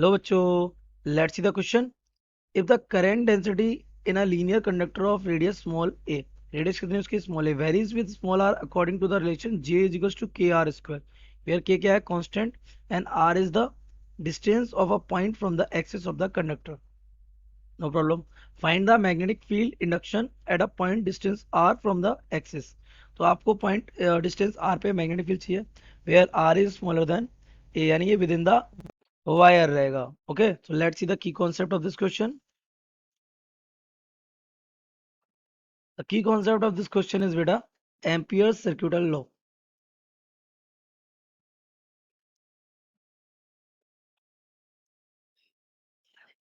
Hello बच्चों, let's see the question. If the current density in a linear conductor of radius small a, radius कितनी है उसकी small a, varies with small r according to the relation j is equals to k r square, where k क्या है constant and r is the distance of a point from the axis of the conductor. No problem. Find the magnetic field induction at a point distance are from the axis. तो आपको point distance r पे magnetic field चाहिए where r is smaller than a, यानी ये within the wire रहेगा. Okay, so let's see the key concept of this question. The key concept of this question is beta Ampere's circuital law.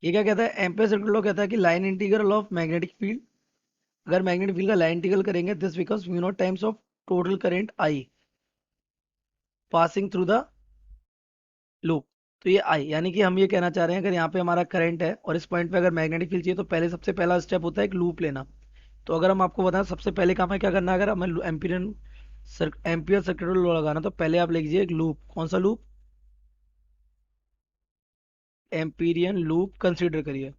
ये क्या कहता है? Ampere circular law कहता है कि line integral of magnetic field, अगर magnetic field का line integral करेंगे this becomes mu naught times of total current I passing through the loop. तो ये आई यानी कि हम ये कहना चाह रहे हैं अगर यहाँ पे हमारा करंट है और इस पॉइंट पे अगर मैग्नेटिक फील्ड चाहिए तो पहले सबसे पहला स्टेप होता है एक लूप लेना. तो अगर हम आपको बताएं सबसे पहले काम है क्या करना है, अगर हमें एम्पियर सर्कुलर लॉ लगाना तो पहले आप लिखिए एक लूप. कौन सा लूप? एम्पीरियन लूप कंसीडर करिए.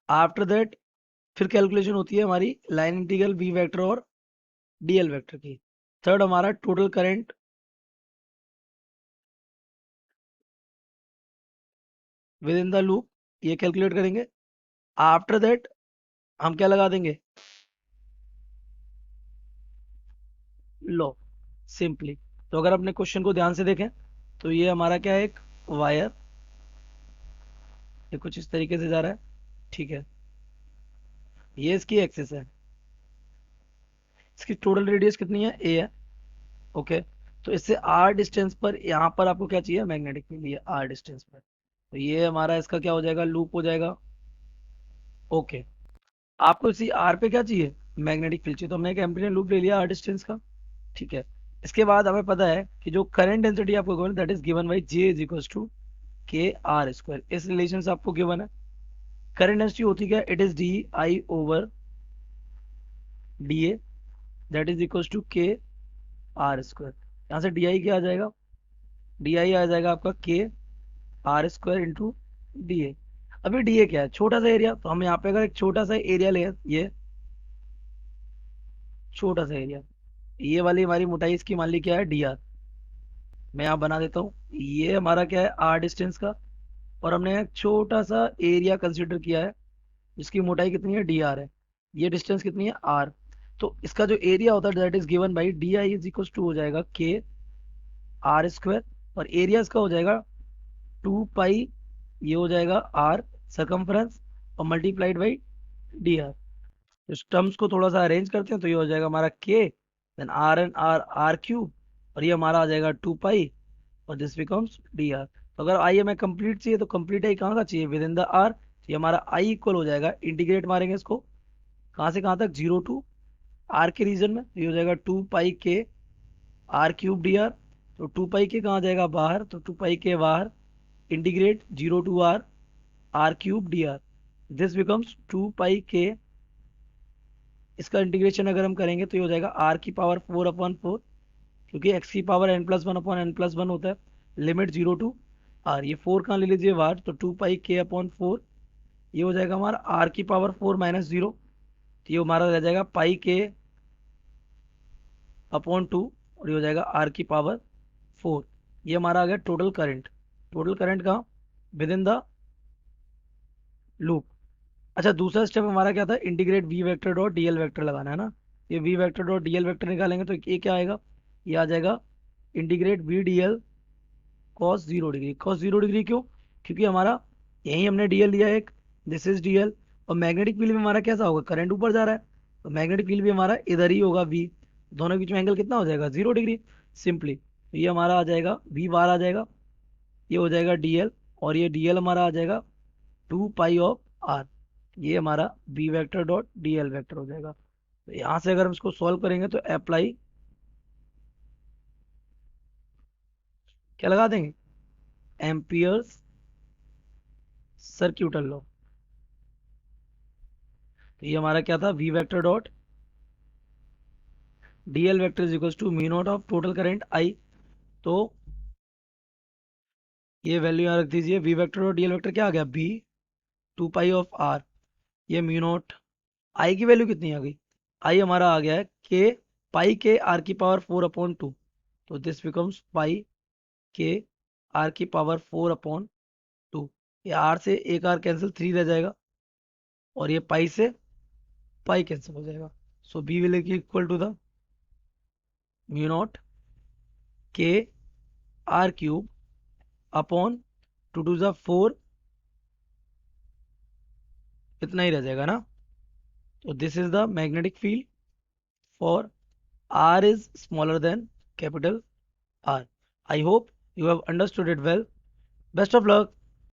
आफ्टर दैट फिर कैलकुलेशन होती है हमारी लाइन इंटीग्रल वी वेक्टर और डीएल वेक्टर की. थर्ड हमारा total current with in the loop, ये कैलकुलेट करेंगे. आफ्टर दैट हम क्या लगा देंगे? Law, simply. तो अगर अपने क्वेश्चन को ध्यान से देखें तो ये हमारा क्या है, एक वायर, ये कुछ इस तरीके से जा रहा है. ठीक है, ये इसकी एक्सिस है, इसकी टोटल रेडियस कितनी है? ए है. ओके, तो इससे आर डिस्टेंस पर यहाँ पर आपको क्या चाहिए? Magnetic field. ये आर डिस्टेंस पर, तो ये हमारा इसका क्या हो जाएगा? लूप हो जाएगा. ओके, आपको इसी आर पे क्या चाहिए? मैग्नेटिक फील्ड चाहिए. तो हमने एक एम्पीरियन लूप ले लिया आर डिस्टेंस का. ठीक है, इसके बाद हमें पता है कि जो करंट डेंसिटी आपको given that is given by j is equal to k r square. इस रिलेशन से आपको गिवन है करंट डेंसिटी होती क्या? It is d i over d a that is equal to k r square. यहाँ से D I क्या आ जाएगा? डी आई आ जाएगा आपका k r square into d a. अभी डी ए क्या है? छोटा सा एरिया. तो हम यहाँ पे अगर एक छोटा सा एरिया ले, ये छोटा सा एरिया, ये वाली हमारी मोटाई इसकी मान ली क्या है? D R. मैं यहाँ बना देता हूँ. ये हमारा क्या है? आर डिस्टेंस का. और हमने एक छोटा सा एरिया कंसिडर किया है जिसकी मोटाई कितनी है? डी आर है. ये डिस्टेंस कितनी है? आर. तो इसका जो एरिया होता है that is given by d i is equal to हो जाएगा के आर स्क्वायर, और एरिया इसका हो जाएगा 2 पाई, ये हो जाएगा आर सरकमफ्रेंस, और मल्टीप्लाइड बाई डी आर. इस टर्म्स को थोड़ा सा अरेंज करते हैं तो ये हो जाएगा हमारा k, then r and r r cube, और ये हमारा आ जाएगा 2 पाई, और दिस बिकम्स डी आर. तो अगर आई हमें कंप्लीट चाहिए तो कंप्लीट आई कहाँ का चाहिए? Within the r. ये हमारा आई इक्वल हो जाएगा, इंटीग्रेट मारेंगे इसको कहाँ से कहाँ तक? 0 टू आर के रीजन में. तो ये हो जाएगा 2 पाई के आर क्यूब डी आर. तो 2 पाई के कहाँ जाएगा? बाहर. तो 2 पाई के बाहर, integrate 0 to r r cube d r. This becomes 2 pi k. इसका इंटीग्रेशन अगर हम करेंगे तो ये हो जाएगा आर की पावर 4/4, क्योंकि एक्स की पावर n+1/n+1 होता है. लिमिट 0 टू आर, ये 4 कहाँ ले लीजिए? बाहर. तो 2 पाई के/4, ये हो जाएगा हमारा आर की पावर 4 - 0. तो ये हमारा रह जाएगा पाई के/2, और ये हो जाएगा आर की पावर 4. ये हमारा आ गया टोटल करंट. टोटल करंट कहाँ? Within the loop. अच्छा, दूसरा स्टेप हमारा क्या था? Integrate v vector dot dl vector लगाना है ना. ये v vector dot dl vector निकालेंगे तो ये क्या आएगा? ये आ जाएगा integrate v dl cos 0 degree. Cos 0 degree क्यों? क्योंकि हमारा यही हमने डीएल लिया एक, दिस इज डीएल. और मैग्नेटिक फील्ड में हमारा कैसा होगा? करंट ऊपर जा रहा है, तो मैग्नेटिक फील्ड भी हमारा इधर ही होगा वी. दोनों के बीच में एंगल कितना हो जाएगा? 0 डिग्री. सिंपली तो ये हमारा आ जाएगा वी बार आ जाएगा, ये हो जाएगा डीएल, और ये डीएल हमारा आ जाएगा 2 पाई ऑफ आर. ये हमारा b vector dot d l vector हो जाएगा. तो यहाँ से अगर हम इसको सॉल्व करेंगे तो अप्लाई क्या लगा देंगे? Ampere's circuital law. तो ये हमारा क्या था? V vector dot d l vector is equal to mu naught of total current i. तो ये वैल्यू यहाँ रख दीजिए। वी वेक्टर और डीएल वेक्टर क्या आ गया, बी 2 पाई ऑफ आर। ये म्यू नॉट, आई की वैल्यू कितनी आ गई, आई हमारा आ गया है के पाई के आर की पावर 4/2। तो दिस बिकम्स पाई के आर की पावर 4/2। ये आर से एक आर कैंसिल, 3 रह जाएगा, और ये पाई से पाई कैंसिल हो जाएगा। So B will equal to the mu naught K R cube upon 2 to the 4, इतना ही रह जाएगा ना। तो this is the magnetic field for r is smaller than capital R. I hope you have understood it well. Best of luck.